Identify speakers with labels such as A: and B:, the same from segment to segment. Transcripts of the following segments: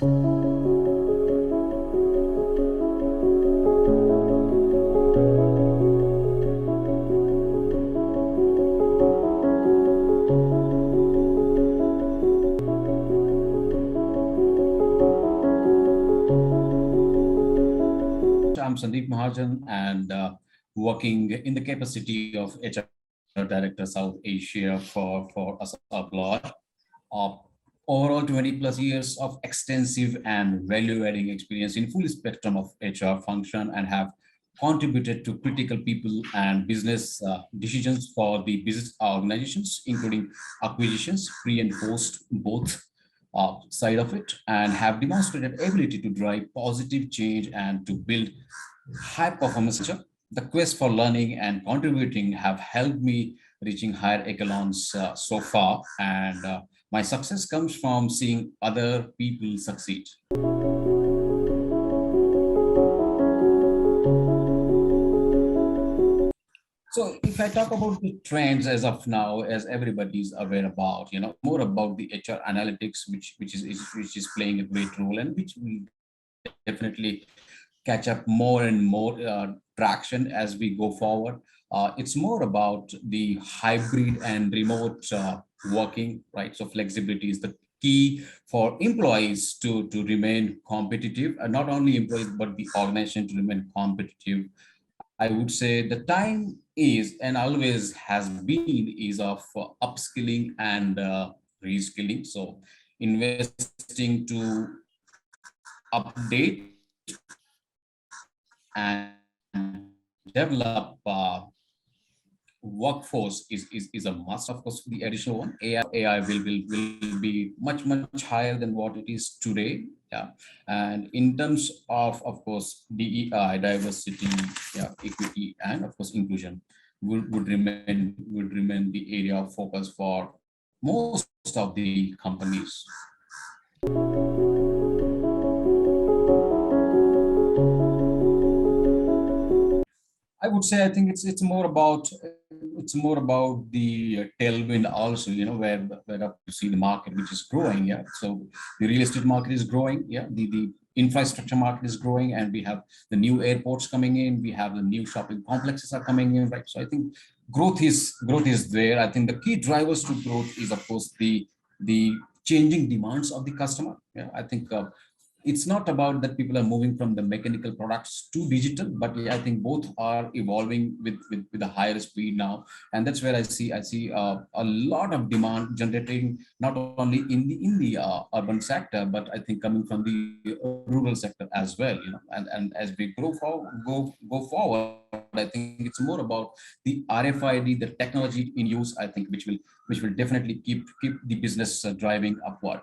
A: I'm Sandeep Mahajan and working in the capacity of HR Director South Asia for Assa Abloy. Uh, Overall 20 plus years of extensive and value-adding experience in full spectrum of HR function and have contributed to critical people and business decisions for the business organizations, including acquisitions, pre and post, both side of it, and have demonstrated ability to drive positive change and to build high performance culture. The quest for learning and contributing have helped me reaching higher echelons so far, and my success comes from seeing other people succeed. So if I talk about the trends as of now, as everybody is aware about, more about the HR analytics, which is playing a great role and which will definitely catch up more and more traction as we go forward. It's more about the hybrid and remote working, right? So flexibility is the key for employees to remain competitive, and not only employees, but the organization to remain competitive. I would say the time is and always has been is of upskilling and reskilling. So investing to update and develop workforce is a must. Of course, the additional one, AI will be much higher than what it is today. Yeah, and in terms of course, DEI, diversity, yeah, equity, and of course inclusion would remain the area of focus for most of the companies. I would say I think it's more about the tailwind also, where you see the market which is growing. Yeah, so the real estate market is growing. Yeah, the infrastructure market is growing, and we have the new airports coming in. We have the new shopping complexes are coming in. Right, so I think growth is there. I think the key drivers to growth is of course the changing demands of the customer. Yeah, I think it's not about that people are moving from the mechanical products to digital, but yeah, I think both are evolving with a higher speed now, and that's where I see a lot of demand generating not only in the urban sector, but I think coming from the rural sector as well. And as we go forward, I think it's more about the RFID, the technology in use. I think which will definitely keep the business driving upward.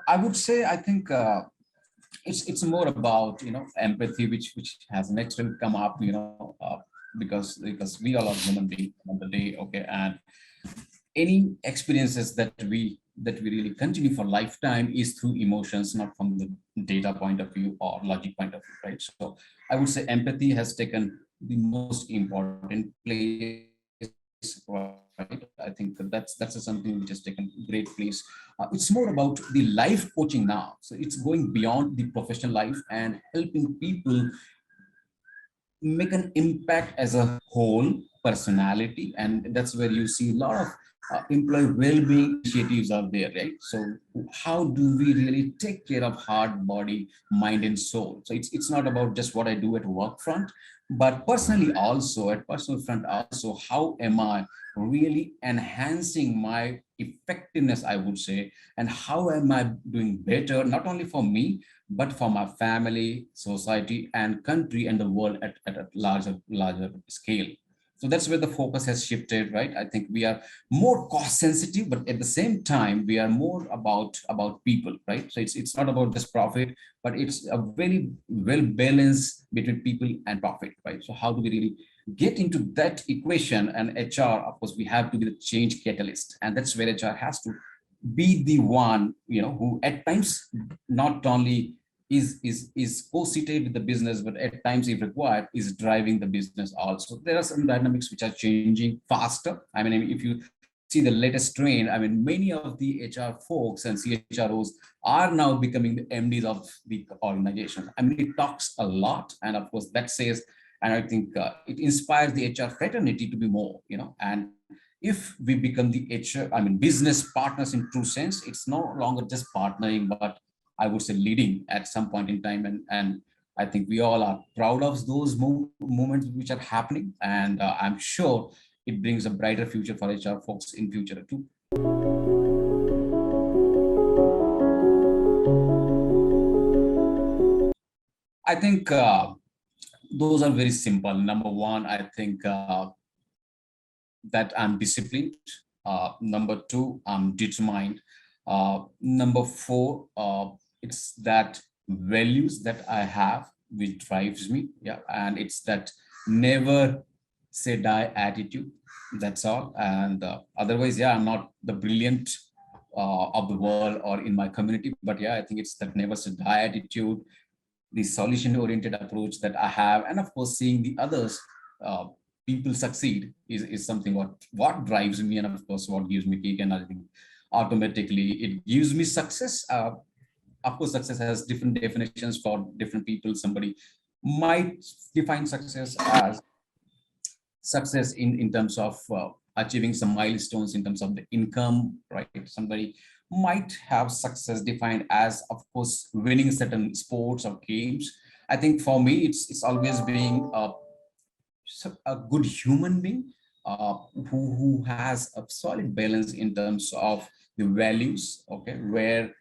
A: I would say I think it's more about empathy, which has naturally come up, because we all are human beings on the day. Okay, and any experiences that we really continue for lifetime is through emotions, not from the data point of view or logic point of view, right? So I would say empathy has taken the most important place, right? I think that's something which has taken great place. It's more about the life coaching now, so it's going beyond the professional life and helping people make an impact as a whole personality, and that's where you see a lot of employee well-being initiatives out there, right? So how do we really take care of heart, body, mind, and soul? So it's not about just what I do at work front, but personally also at personal front also, how am I really enhancing my effectiveness, I would say, and how am I doing better not only for me but for my family, society, and country, and the world at a larger scale. So that's where the focus has shifted, right? I think we are more cost sensitive, but at the same time, we are more about people, right? So it's not about just profit, but it's a very well balance between people and profit, right? So how do we really get into that equation? And HR, of course, we have to be the change catalyst, and that's where HR has to be the one, who at times not only is co-seated with the business, but at times, if required, is driving the business also. There are some dynamics which are changing faster. I mean, if you see the latest trend, I mean, many of the HR folks and CHROs are now becoming the MDs of the organization. I mean, it talks a lot, and of course, that says, and I think it inspires the HR fraternity to be more, and if we become the HR, I mean, business partners in true sense, it's no longer just partnering, but I would say leading at some point in time. And I think we all are proud of those moments which are happening. And I'm sure it brings a brighter future for HR folks in future too. I think those are very simple. Number one, I think that I'm disciplined. Number two, I'm determined. Number four, it's that values that I have which drives me. Yeah, and it's that never say die attitude. That's all. And otherwise, yeah, I'm not the brilliant of the world or in my community, but yeah, I think it's that never say die attitude, the solution oriented approach that I have, and of course, seeing the others. People succeed is something what drives me, and of course what gives me kick, and I think automatically it gives me success. Of course, success has different definitions for different people. Somebody might define success as success in terms of achieving some milestones in terms of the income, right? Somebody might have success defined as, of course, winning certain sports or games. I think for me, it's always being a good human being who has a solid balance in terms of the values, okay, where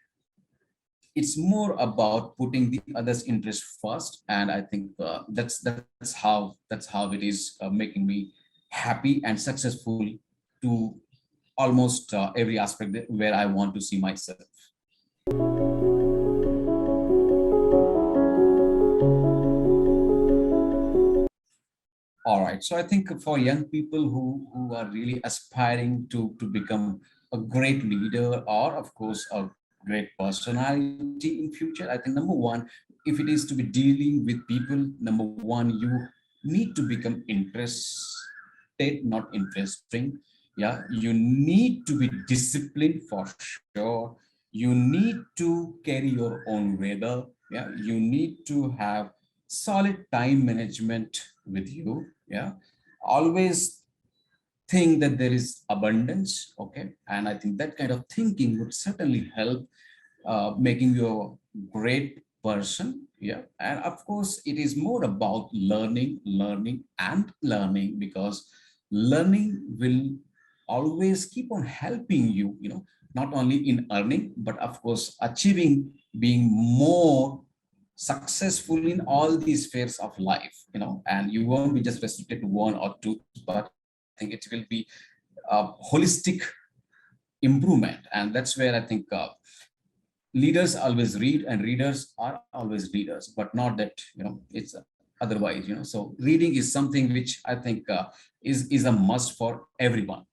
A: it's more about putting the others' interest first. And I think that's how it is making me happy and successful to almost every aspect where I want to see myself. All right. So I think for young people who are really aspiring to become a great leader or, of course, a great personality in future, I think number one, if it is to be dealing with people, number one, you need to become interested, not interesting. Yeah. You need to be disciplined for sure. You need to carry your own weather. Yeah. You need to have solid time management with you. Yeah, always think that there is abundance. Okay, and I think that kind of thinking would certainly help making you a great person. Yeah, and of course it is more about learning and learning, because learning will always keep on helping you, not only in earning, but of course achieving, being more successful in all these spheres of life, and you won't be just restricted to one or two, but I think it will be a holistic improvement. And that's where I think leaders always read, and readers are always leaders, but not that, it's otherwise, so reading is something which I think is a must for everyone.